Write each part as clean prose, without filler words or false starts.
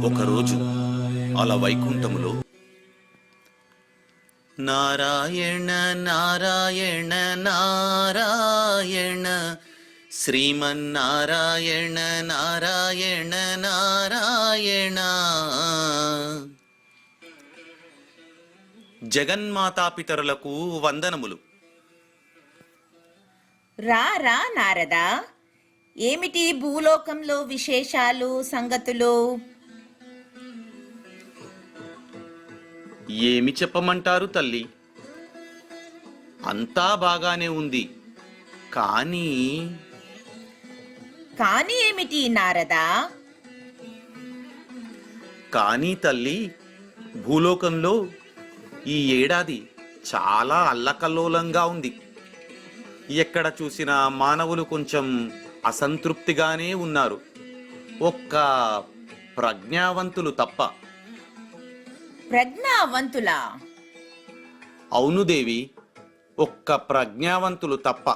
ఒకరోజు అలా వైకుంఠములో నారాయణ నారాయణ నారాయణ శ్రీమన్నారాయణ నారాయణ నారాయణ జగన్మాతాపితరులకు వందనములు. రా రా నారదా, ఏమిటి భూలోకంలో విశేషాలు సంగతులు? ఏమి చెప్పమంటారు తల్లి, అంతా బాగానే ఉంది. కానీ ఏమిటి నారదా? కానీ తల్లి, భూలోకంలో ఈ ఏడాది చాలా అల్లకల్లోలంగా ఉంది. ఎక్కడ చూసినా మానవులు కొంచెం అసంతృప్తిగానే ఉన్నారు, ఒక్క ప్రజ్ఞావంతులు తప్ప. ప్రజ్ఞావంతులా? అవును దేవి, ఒక్క ప్రజ్ఞావంతులు తప్ప.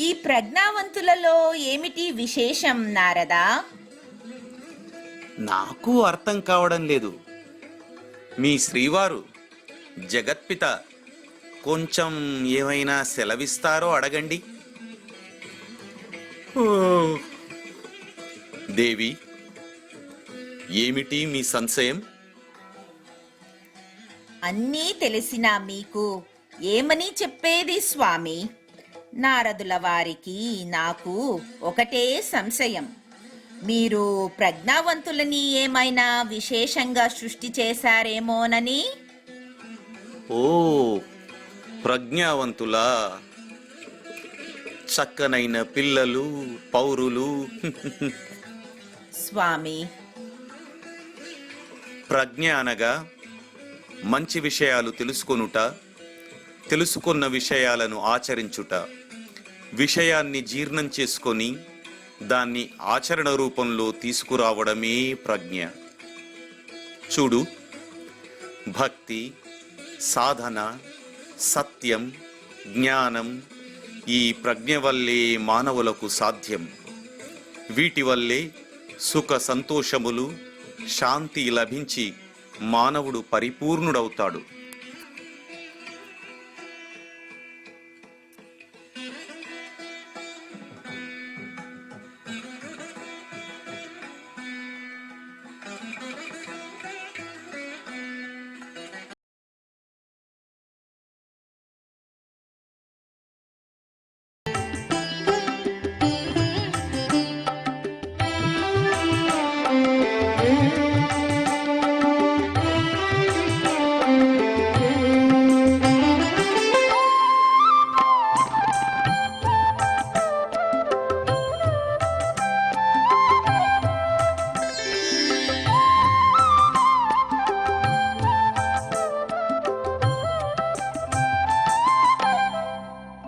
ఈ ప్రజ్ఞావంతులలో ఏమిటి విశేషం నారదా? నాకు అర్థం కావడం లేదు. మీ శ్రీవారు జగత్పిత కొంచెం ఏమైనా సెలవిస్తారో అడగండి. దేవి, ఏమిటి మీ సంశయం? అన్నీ తెలిసినా మీకు ఏమని చెప్పేది స్వామి? నారదుల వారికి నాకు ఒకటే సంశయం. మీరు ప్రజ్ఞావంతులని ఏమైనా విశేషంగా సృష్టి చేశారేమోనని. ఓ, ప్రజ్ఞావంతులా? చక్కనైన పిల్లలు, పౌరులు. స్వామి, ప్రజ్ఞ అనగా మంచి విషయాలు తెలుసుకొనుట, తెలుసుకున్న విషయాలను ఆచరించుట, విషయాన్ని జీర్ణం చేసుకొని దాన్ని ఆచరణ రూపంలో తీసుకురావడమే ప్రజ్ఞ. చూడు, భక్తి, సాధన, సత్యం, జ్ఞానం ఈ ప్రజ్ఞ వల్లే మానవులకు సాధ్యం. వీటి వల్లే సుఖ సంతోషములు, శాంతి లభించి మానవుడు పరిపూర్ణుడవుతాడు.